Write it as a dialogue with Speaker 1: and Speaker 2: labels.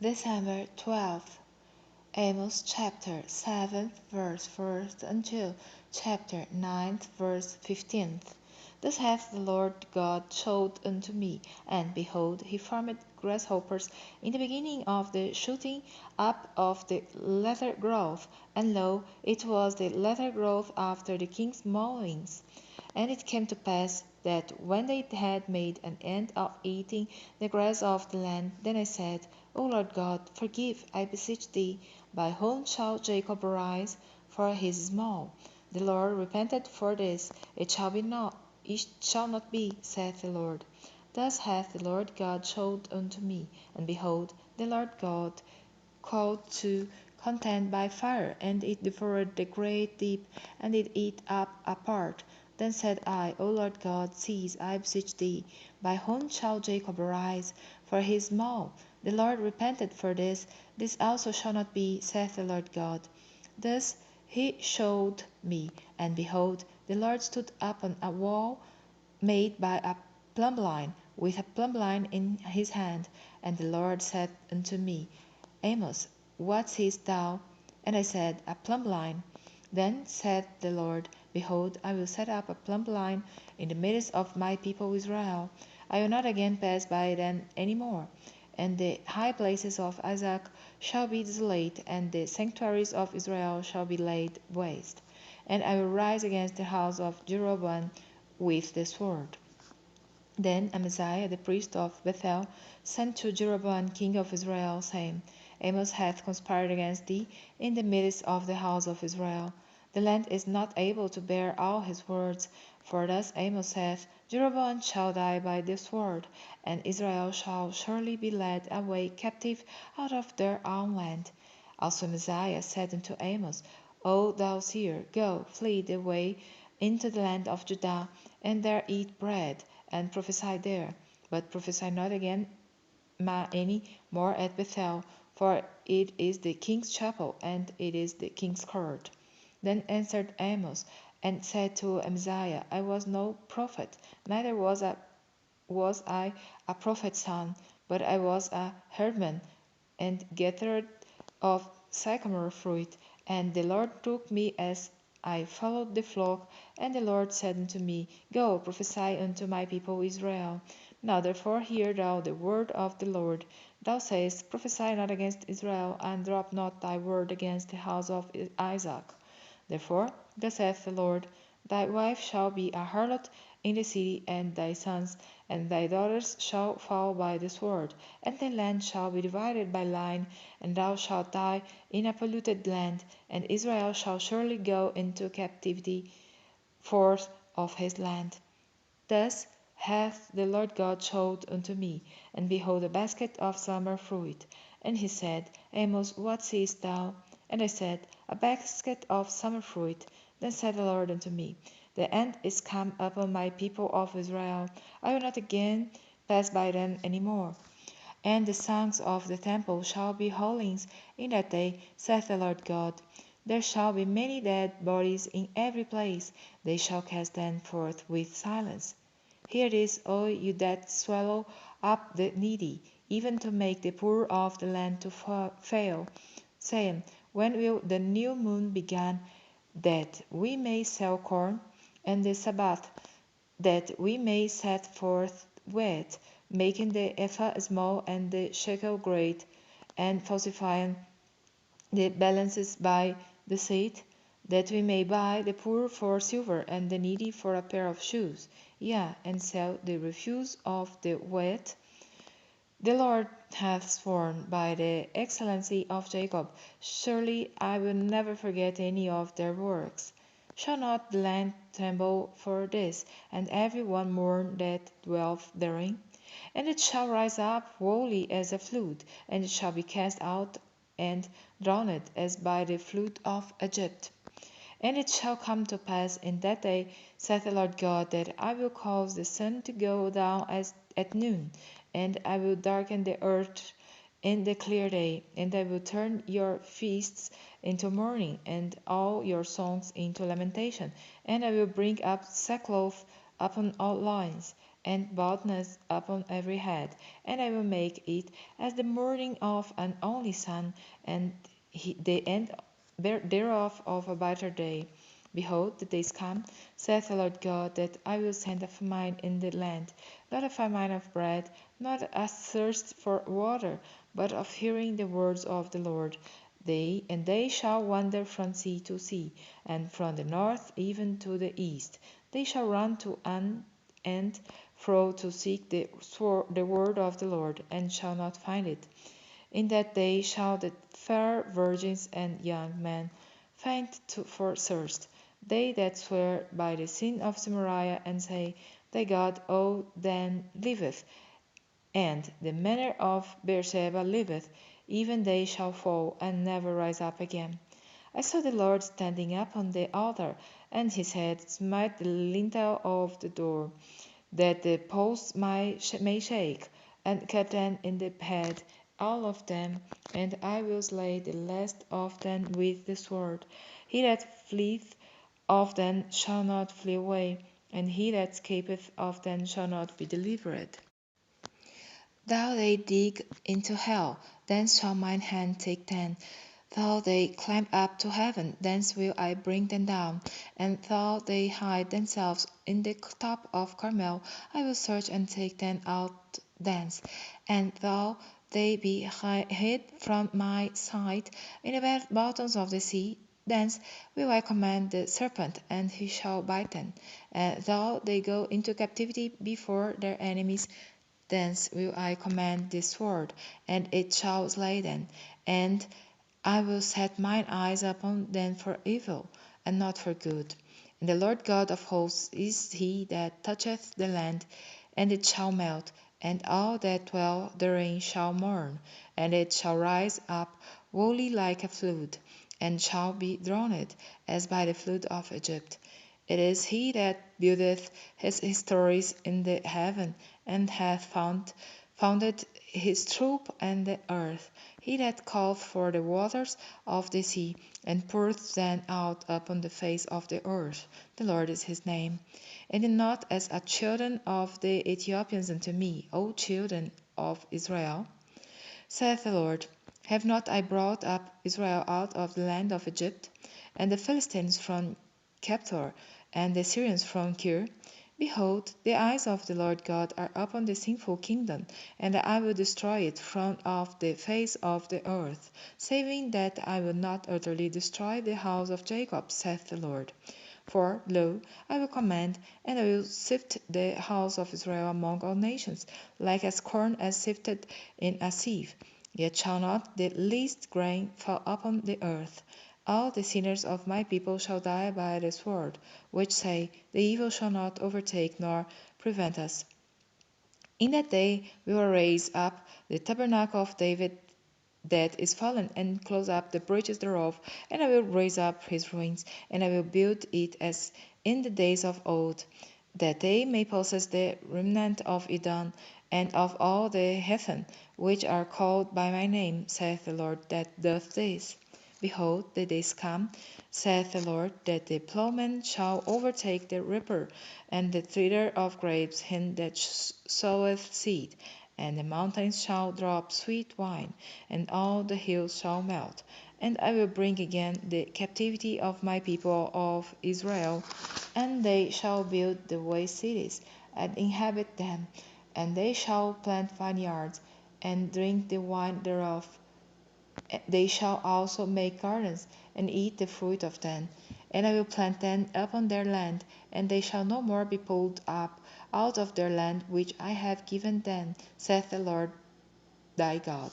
Speaker 1: December 12th, Amos chapter 7, verse 1st until chapter 9, verse 15th. Thus hath the Lord God showed unto me, and behold, he formed grasshoppers in the beginning of the shooting up of the latter growth, and lo, it was the latter growth after the king's mowings. And it came to pass that when they had made an end of eating the grass of the land, then I said, O Lord God, forgive, I beseech thee, by whom shall Jacob arise? For he is small. The Lord repented for this. It shall not be, saith the Lord. Thus hath the Lord God showed unto me, and behold, the Lord God called to contend by fire, and it devoured the great deep, and it ate up a part. Then said I, O Lord God, cease, I beseech thee, by whom shall Jacob arise? For he is small. The Lord repented for this. This also shall not be, saith the Lord God. Thus he showed me, and behold, the Lord stood upon a wall made by a plumb line, with a plumb line in his hand. And the Lord said unto me, Amos, what seest thou? And I said, A plumb line. Then said the Lord, Behold, I will set up a plumb line in the midst of my people Israel. I will not again pass by them any more. And the high places of Isaac shall be desolate, and the sanctuaries of Israel shall be laid waste. And I will rise against the house of Jeroboam with the sword. Then Amaziah the priest of Bethel sent to Jeroboam king of Israel, saying, Amos hath conspired against thee in the midst of the house of Israel. The land is not able to bear all his words. For thus Amos saith, Jeroboam shall die by the sword, and Israel shall surely be led away captive out of their own land. Also Amaziah said unto Amos, O thou seer, go, flee the way into the land of Judah, and there eat bread, and prophesy there. But prophesy not again any more at Bethel, for it is the king's chapel, and it is the king's court. Then answered Amos, and said to Amaziah, I was no prophet, neither was I a prophet's son, but I was a herdman, and gathered of sycamore fruit. And the Lord took me as I followed the flock. And the Lord said unto me, Go, prophesy unto my people Israel. Now therefore hear thou the word of the Lord. Thou sayest, Prophesy not against Israel, and drop not thy word against the house of Isaac. Therefore, thus saith the Lord, Thy wife shall be a harlot in the city, and thy sons and thy daughters shall fall by the sword, and thy land shall be divided by line, and thou shalt die in a polluted land, and Israel shall surely go into captivity forth of his land. Thus hath the Lord God showed unto me, and behold a basket of summer fruit. And he said, Amos, what seest thou? And I said, A basket of summer fruit. Then said the Lord unto me, The end is come upon my people of Israel. I will not again pass by them any more. And the songs of the temple shall be howlings in that day, saith the Lord God. There shall be many dead bodies in every place. They shall cast them forth with silence. Hear this, O you that swallow up the needy, even to make the poor of the land to fail, saying, When will the new moon begin, that we may sell corn, and the Sabbath, that we may set forth wheat, making the ephah small and the shekel great, and falsifying the balances by deceit, that we may buy the poor for silver, and the needy for a pair of shoes, yea, and sell the refuse of the wheat? The Lord hath sworn by the excellency of Jacob, surely I will never forget any of their works. Shall not the land tremble for this, and every one mourn that dwelleth therein? And it shall rise up wholly as a flood, and it shall be cast out and drowned as by the flood of Egypt. And it shall come to pass in that day, saith the Lord God, that I will cause the sun to go down as at noon, and I will darken the earth in the clear day, and I will turn your feasts into mourning, and all your songs into lamentation, and I will bring up sackcloth upon all loins, and baldness upon every head, and I will make it as the morning of an only son, and the end thereof of a bitter day. Behold, the days come, saith the Lord God, that I will send a famine in the land, not a famine of bread, not a thirst for water, but of hearing the words of the Lord. They shall wander from sea to sea, and from the north even to the east. They shall run to and fro to seek the word of the Lord, and shall not find it. In that day shall the fair virgins and young men faint for thirst, they that swear by the sin of Samaria, and say, Thy God, O Dan, liveth, and the manner of Beersheba liveth, even they shall fall, and never rise up again. I saw the Lord standing upon the altar, and his head smote the lintel of the door, that the posts may shake, and cut them in the head, all of them, and I will slay the last of them with the sword. He that fleeth of them shall not flee away, and he that escapeth of them shall not be delivered. Though they dig into hell, thence shall mine hand take them. Though they climb up to heaven, thence will I bring them down. And though they hide themselves in the top of Carmel, I will search and take them out thence. And though they be hid from my sight in the bottoms of the sea, thence will I command the serpent, and he shall bite them. And though they go into captivity before their enemies, thence will I command the sword, and it shall slay them. And I will set mine eyes upon them for evil, and not for good. And the Lord God of hosts is he that toucheth the land, and it shall melt, and all that dwell therein shall mourn, and it shall rise up wholly like a flood, and shall be drowned as by the flood of Egypt. It is he that buildeth his stories in the heaven, and hath founded his troop in the earth. He that calleth for the waters of the sea, and poureth them out upon the face of the earth. The Lord is his name. And do not as a children of the Ethiopians unto me, O children of Israel, saith the Lord. Have not I brought up Israel out of the land of Egypt, and the Philistines from Captor, and the Syrians from Kir? Behold, the eyes of the Lord God are upon the sinful kingdom, and I will destroy it from off the face of the earth, saving that I will not utterly destroy the house of Jacob, saith the Lord. For, lo, I will command, and I will sift the house of Israel among all nations, like as corn is sifted in a sieve. Yet shall not the least grain fall upon the earth. All the sinners of my people shall die by the sword, which say, The evil shall not overtake nor prevent us. In that day we will raise up the tabernacle of David that is fallen, and close up the breaches thereof, and I will raise up his ruins, and I will build it as in the days of old, that they may possess the remnant of Edom, and of all the heathen, which are called by my name, saith the Lord that doth this. Behold, the days come, saith the Lord, that the plowman shall overtake the reaper, and the treader of grapes him that soweth seed. And the mountains shall drop sweet wine, and all the hills shall melt. And I will bring again the captivity of my people of Israel, and they shall build the waste cities, and inhabit them, and they shall plant vineyards, and drink the wine thereof. They shall also make gardens, and eat the fruit of them. And I will plant them upon their land, and they shall no more be pulled up out of their land which I have given them, saith the Lord thy God.